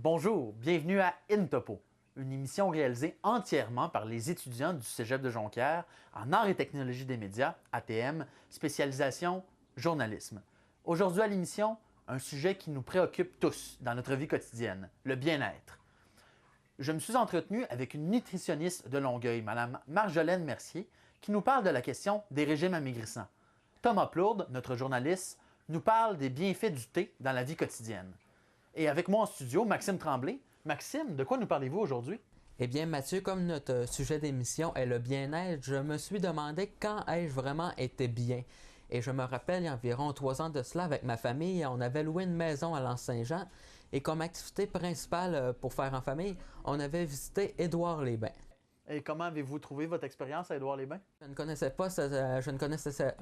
Bonjour, bienvenue à InTopo, une émission réalisée entièrement par les étudiants du Cégep de Jonquière en arts et technologies des médias, ATM, spécialisation journalisme. Aujourd'hui à l'émission, un sujet qui nous préoccupe tous dans notre vie quotidienne, le bien-être. Je me suis entretenu avec une nutritionniste de Longueuil, Mme Marjolaine Mercier, qui nous parle de la question des régimes amaigrissants. Thomas Plourde, notre journaliste, nous parle des bienfaits du thé dans la vie quotidienne. Et avec moi en studio, Maxime Tremblay. Maxime, de quoi nous parlez-vous aujourd'hui? Eh bien, Mathieu, comme notre sujet d'émission est le bien-être, je me suis demandé quand ai-je vraiment été bien. Et je me rappelle, il y a environ 3 ans de cela, avec ma famille, on avait loué une maison à l'Anse-Saint-Jean. Et comme activité principale pour faire en famille, on avait visité Édouard-les-Bains. Et comment avez-vous trouvé votre expérience à Édouard-les-Bains? Je ne connaissais pas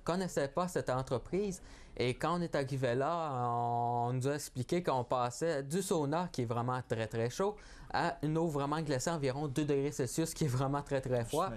connaissais pas cette entreprise et quand on est arrivé là, on nous a expliqué qu'on passait du sauna, qui est vraiment très très chaud, à une eau vraiment glacée, environ 2 degrés Celsius, qui est vraiment très très froid.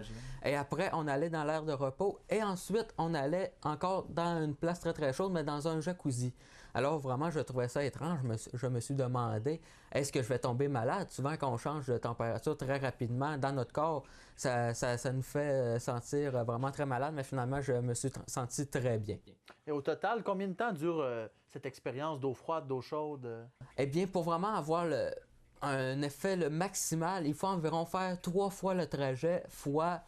Et après, on allait dans l'aire de repos et ensuite, on allait encore dans une place très très chaude, mais dans un jacuzzi. Alors vraiment, je trouvais ça étrange. Je me suis demandé, est-ce que je vais tomber malade? Souvent, quand on change de température très rapidement dans notre corps, ça nous fait sentir vraiment très malade, mais finalement, je me suis senti très bien. Et au total, combien de temps dure cette expérience d'eau froide, d'eau chaude? Eh bien, pour vraiment avoir un effet le maximal, il faut environ faire 3 fois le trajet, fois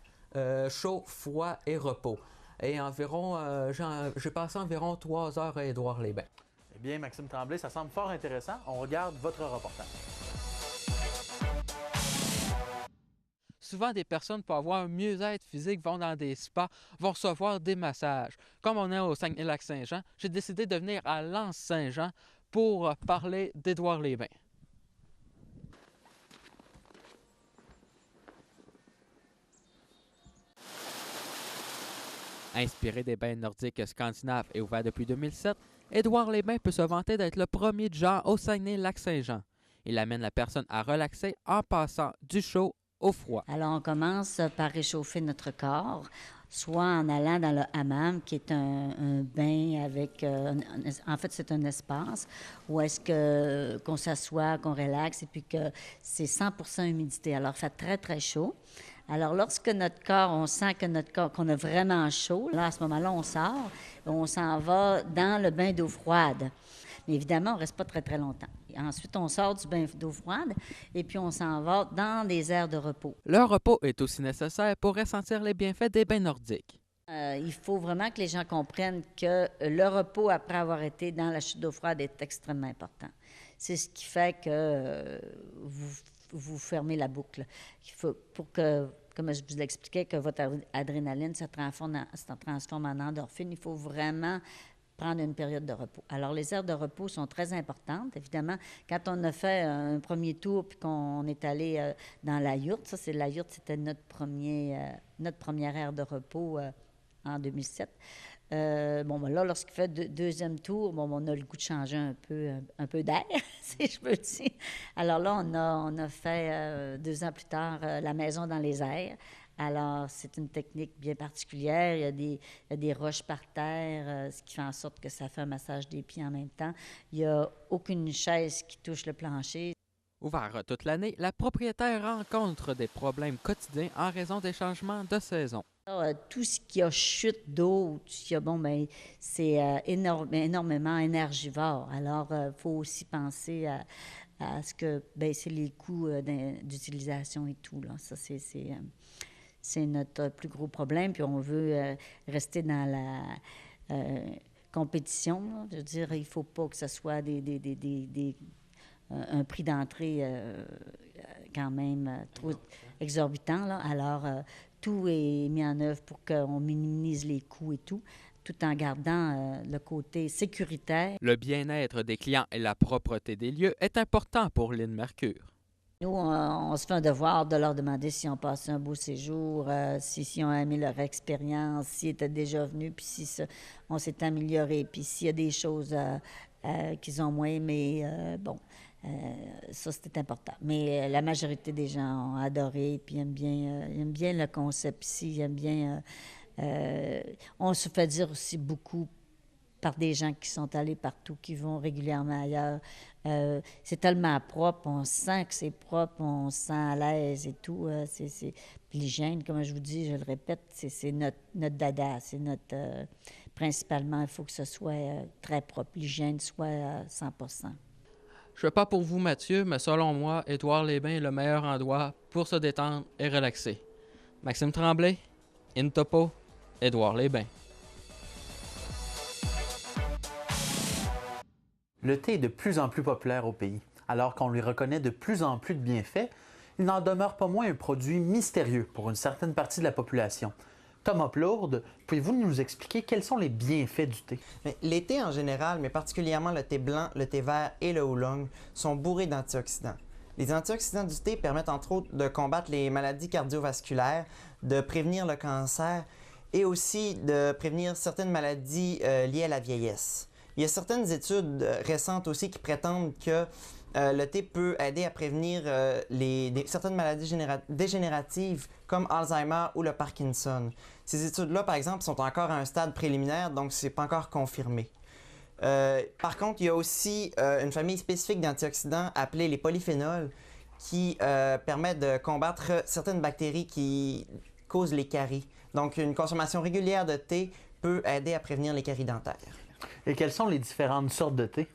chaud, froid et repos. Et environ, j'ai passé environ 3 heures à Édouard-les-Bains. Eh bien, Maxime Tremblay, ça semble fort intéressant. On regarde votre reportage. Souvent, des personnes pour avoir un mieux-être physique vont dans des spas, vont recevoir des massages. Comme on est au Saguenay-Lac-Saint-Jean, j'ai décidé de venir à l'Anse-Saint-Jean pour parler d'Édouard-les-Bains. Inspiré des bains nordiques scandinaves et ouvert depuis 2007, Édouard-les-Bains peut se vanter d'être le premier de genre au Saguenay-Lac-Saint-Jean. Il amène la personne à relaxer en passant du chaud au froid. Alors, on commence par réchauffer notre corps, soit en allant dans le hammam, qui est un bain avec... en fait, c'est un espace où est-ce qu'on s'assoit, qu'on relaxe, et puis que c'est 100% humidité. Alors, il fait très, très chaud. Alors, lorsque notre corps, on sent que notre corps, qu'on a vraiment chaud, là, à ce moment-là, on sort, on s'en va dans le bain d'eau froide. Mais évidemment, on ne reste pas très, très longtemps. Et ensuite, on sort du bain d'eau froide et puis on s'en va dans des aires de repos. Le repos est aussi nécessaire pour ressentir les bienfaits des bains nordiques. Il faut vraiment que les gens comprennent que le repos après avoir été dans la chute d'eau froide est extrêmement important. C'est ce qui fait que vous fermez la boucle. Il faut, pour que, comme je vous l'expliquais, que votre adrénaline se transforme en endorphine, il faut vraiment prendre une période de repos. Alors, les aires de repos sont très importantes. Évidemment, quand on a fait un premier tour puis qu'on est allé dans la yourte, la yourte, c'était notre première aire de repos en 2007. Là, lorsqu'il fait deuxième tour, on a le goût de changer un peu d'air, si je peux dire. Alors là, on a fait 2 ans plus tard la maison dans les airs. Alors, c'est une technique bien particulière. Il y a des roches par terre, ce qui fait en sorte que ça fait un massage des pieds en même temps. Il n'y a aucune chaise qui touche le plancher. Ouvert toute l'année, la propriétaire rencontre des problèmes quotidiens en raison des changements de saison. Tout ce qui a chute d'eau, c'est énormément énergivore. Alors, il faut aussi penser à ce que baisser les coûts d'utilisation et tout. Là. Ça, c'est notre plus gros problème. Puis on veut rester dans la compétition. Là. Je veux dire, il ne faut pas que ce soit un prix d'entrée quand même trop exorbitant. Là. Alors, tout est mis en œuvre pour qu'on minimise les coûts et tout en gardant le côté sécuritaire. Le bien-être des clients et la propreté des lieux est important pour l'île Mercure. Nous, on se fait un devoir de leur demander s'ils ont passé un beau séjour, s'ils ont aimé leur expérience, s'ils étaient déjà venus, puis si on s'est amélioré, puis s'il y a des choses qu'ils ont moins aimées, ça, c'était important. Mais la majorité des gens ont adoré, puis aiment bien le concept ici, ils aiment bien... on se fait dire aussi beaucoup par des gens qui sont allés partout, qui vont régulièrement ailleurs. C'est tellement propre, on sent que c'est propre, on se sent à l'aise et tout. Puis l'hygiène, comme je vous dis, je le répète, c'est notre dada, c'est notre... principalement, il faut que ce soit très propre, l'hygiène soit à 100 Je sais pas pour vous, Mathieu, mais selon moi, Édouard-les-Bains est le meilleur endroit pour se détendre et relaxer. Maxime Tremblay, Intopo, Édouard-les-Bains. Le thé est de plus en plus populaire au pays. Alors qu'on lui reconnaît de plus en plus de bienfaits, il n'en demeure pas moins un produit mystérieux pour une certaine partie de la population. Thomas Plourde, pouvez-vous nous expliquer quels sont les bienfaits du thé? Les thés en général, mais particulièrement le thé blanc, le thé vert et le oolong, sont bourrés d'antioxydants. Les antioxydants du thé permettent entre autres de combattre les maladies cardiovasculaires, de prévenir le cancer et aussi de prévenir certaines maladies liées à la vieillesse. Il y a certaines études récentes aussi qui prétendent que le thé peut aider à prévenir certaines maladies dégénératives comme Alzheimer ou le Parkinson. Ces études-là, par exemple, sont encore à un stade préliminaire, donc ce n'est pas encore confirmé. Par contre, il y a aussi une famille spécifique d'antioxydants appelée les polyphénols qui permettent de combattre certaines bactéries qui causent les caries. Donc, une consommation régulière de thé peut aider à prévenir les caries dentaires. Et quelles sont les différentes sortes de thé?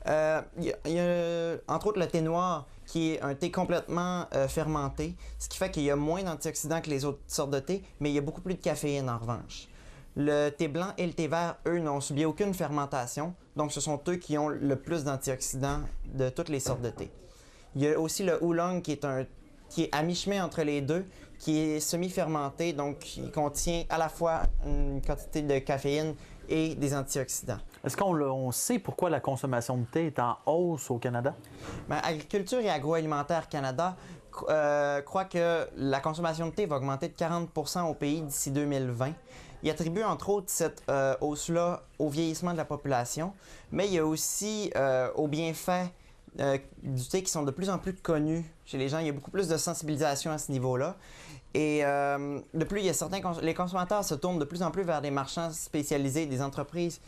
Il y a entre autres le thé noir qui est un thé complètement fermenté, ce qui fait qu'il y a moins d'antioxydants que les autres sortes de thé, mais il y a beaucoup plus de caféine en revanche. Le thé blanc et le thé vert, eux, n'ont subi aucune fermentation, donc ce sont eux qui ont le plus d'antioxydants de toutes les sortes de thé. Il y a aussi le oolong qui est à mi-chemin entre les deux, qui est semi-fermenté, donc il contient à la fois une quantité de caféine et des antioxydants. Est-ce qu'on sait pourquoi la consommation de thé est en hausse au Canada? Bien, Agriculture et agroalimentaire Canada croit que la consommation de thé va augmenter de 40 % au pays d'ici 2020. Il attribue entre autres cette hausse-là au vieillissement de la population, mais il y a aussi aux bienfaits du thé qui sont de plus en plus connus chez les gens. Il y a beaucoup plus de sensibilisation à ce niveau-là. Et de plus, les consommateurs se tournent de plus en plus vers des marchands spécialisés, des entreprises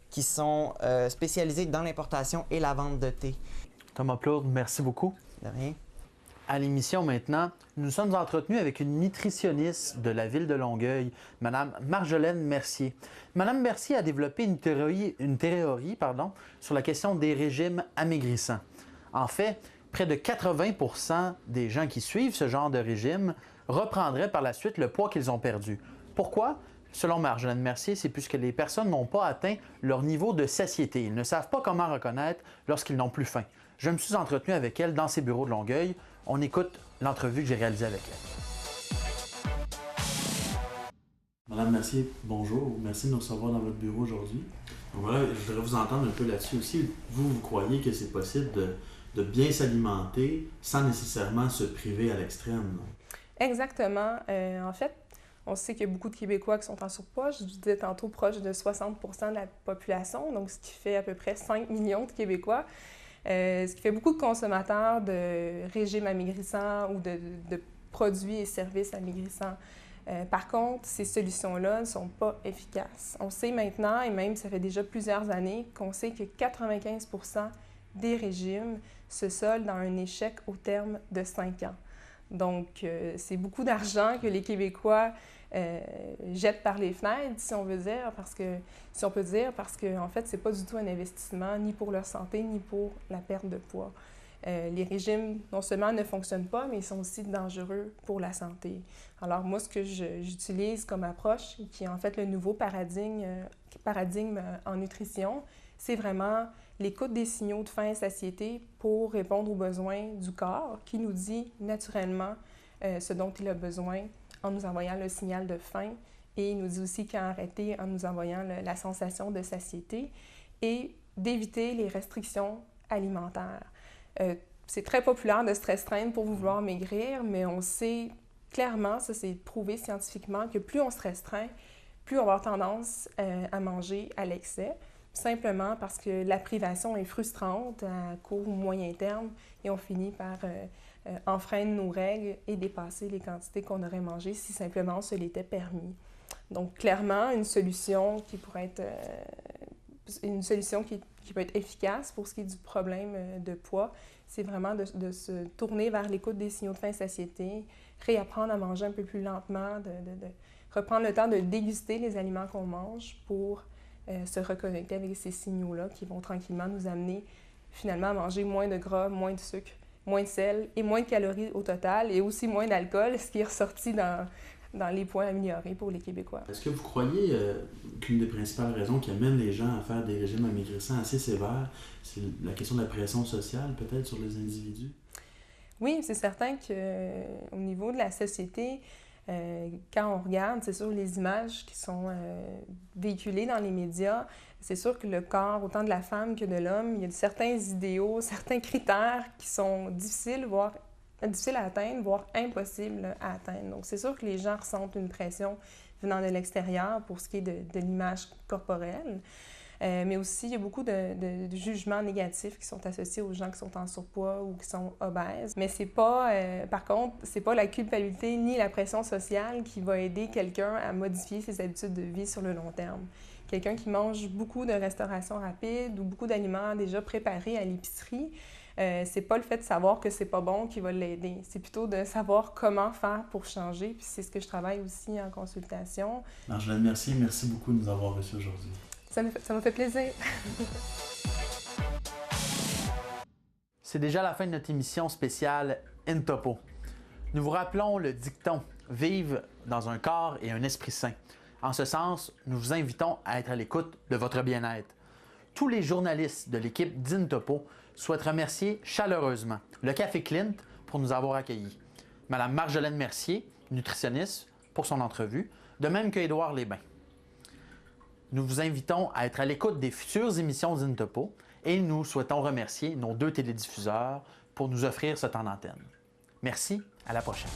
qui sont spécialisées dans l'importation et la vente de thé. Thomas Plourde, merci beaucoup. De rien. À l'émission maintenant, nous nous sommes entretenus avec une nutritionniste de la ville de Longueuil, Mme Marjolaine Mercier. Mme Mercier a développé une théorie sur la question des régimes amaigrissants. En fait, près de 80 % des gens qui suivent ce genre de régime reprendraient par la suite le poids qu'ils ont perdu. Pourquoi? Selon Marjolaine Mercier, c'est puisque les personnes n'ont pas atteint leur niveau de satiété. Ils ne savent pas comment reconnaître lorsqu'ils n'ont plus faim. Je me suis entretenu avec elle dans ses bureaux de Longueuil. On écoute l'entrevue que j'ai réalisée avec elle. Madame Mercier, bonjour. Merci de nous recevoir dans votre bureau aujourd'hui. Donc voilà, je voudrais vous entendre un peu là-dessus aussi. Vous croyez que c'est possible de bien s'alimenter sans nécessairement se priver à l'extrême? Exactement. En fait, on sait qu'il y a beaucoup de Québécois qui sont en surpoids. Je vous disais tantôt proche de 60 % de la population, donc ce qui fait à peu près 5 millions de Québécois. Ce qui fait beaucoup de consommateurs de régimes amaigrissants ou de produits et services amaigrissants. Par contre, ces solutions-là ne sont pas efficaces. On sait maintenant, et même ça fait déjà plusieurs années, qu'on sait que 95 % des régimes se soldent dans un échec au terme de 5 ans. Donc, c'est beaucoup d'argent que les Québécois jettent par les fenêtres, si on peut dire, parce que en fait, c'est pas du tout un investissement ni pour leur santé, ni pour la perte de poids. Les régimes, non seulement ne fonctionnent pas, mais ils sont aussi dangereux pour la santé. Alors, moi, ce que j'utilise comme approche, qui est en fait le nouveau paradigme en nutrition, c'est vraiment l'écoute des signaux de faim et satiété pour répondre aux besoins du corps qui nous dit naturellement ce dont il a besoin en nous envoyant le signal de faim et il nous dit aussi quand arrêter en nous envoyant la sensation de satiété et d'éviter les restrictions alimentaires. C'est très populaire de se restreindre pour vouloir maigrir, mais on sait clairement, ça c'est prouvé scientifiquement, que plus on se restreint, plus on va avoir tendance à manger à l'excès. Simplement parce que la privation est frustrante à court ou moyen terme et on finit par enfreindre nos règles et dépasser les quantités qu'on aurait mangées si simplement on se l'était permis. Donc clairement, une solution qui pourrait être une solution qui peut être efficace pour ce qui est du problème de poids, c'est vraiment de se tourner vers l'écoute des signaux de faim et satiété, réapprendre à manger un peu plus lentement, de reprendre le temps de déguster les aliments qu'on mange pour se reconnecter avec ces signaux-là qui vont tranquillement nous amener finalement à manger moins de gras, moins de sucre, moins de sel et moins de calories au total et aussi moins d'alcool, ce qui est ressorti dans les points améliorés pour les Québécois. Est-ce que vous croyez qu'une des principales raisons qui amène les gens à faire des régimes amaigrissants assez sévères, c'est la question de la pression sociale peut-être sur les individus? Oui, c'est certain qu'au niveau de la société, quand on regarde, c'est sûr, les images qui sont véhiculées dans les médias, c'est sûr que le corps, autant de la femme que de l'homme, il y a certains idéaux, certains critères qui sont difficiles à atteindre, voire impossible à atteindre. Donc, c'est sûr que les gens ressentent une pression venant de l'extérieur pour ce qui est de l'image corporelle. Mais aussi, il y a beaucoup de jugements négatifs qui sont associés aux gens qui sont en surpoids ou qui sont obèses. Mais c'est pas, par contre, c'est pas la culpabilité ni la pression sociale qui va aider quelqu'un à modifier ses habitudes de vie sur le long terme. Quelqu'un qui mange beaucoup de restauration rapide ou beaucoup d'aliments déjà préparés à l'épicerie, c'est pas le fait de savoir que c'est pas bon qui va l'aider. C'est plutôt de savoir comment faire pour changer. Puis c'est ce que je travaille aussi en consultation. Marjolaine Mercier, merci beaucoup de nous avoir reçus aujourd'hui. Ça m'a fait plaisir. C'est déjà la fin de notre émission spéciale In Topo. Nous vous rappelons le dicton « Vive dans un corps et un esprit sain ». En ce sens, nous vous invitons à être à l'écoute de votre bien-être. Tous les journalistes de l'équipe d'In Topo souhaitent remercier chaleureusement le Café Clint pour nous avoir accueillis, Mme Marjolaine Mercier, nutritionniste, pour son entrevue, de même que Édouard Lesbains. Nous vous invitons à être à l'écoute des futures émissions d'In Topo et nous souhaitons remercier nos 2 télédiffuseurs pour nous offrir ce temps d'antenne. Merci, à la prochaine.